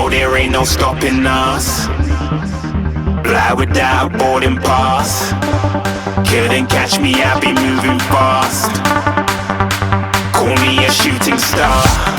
know there ain't no stopping us. Fly without a boarding pass. Couldn't catch me, I'll be moving fast. Call me a shooting star.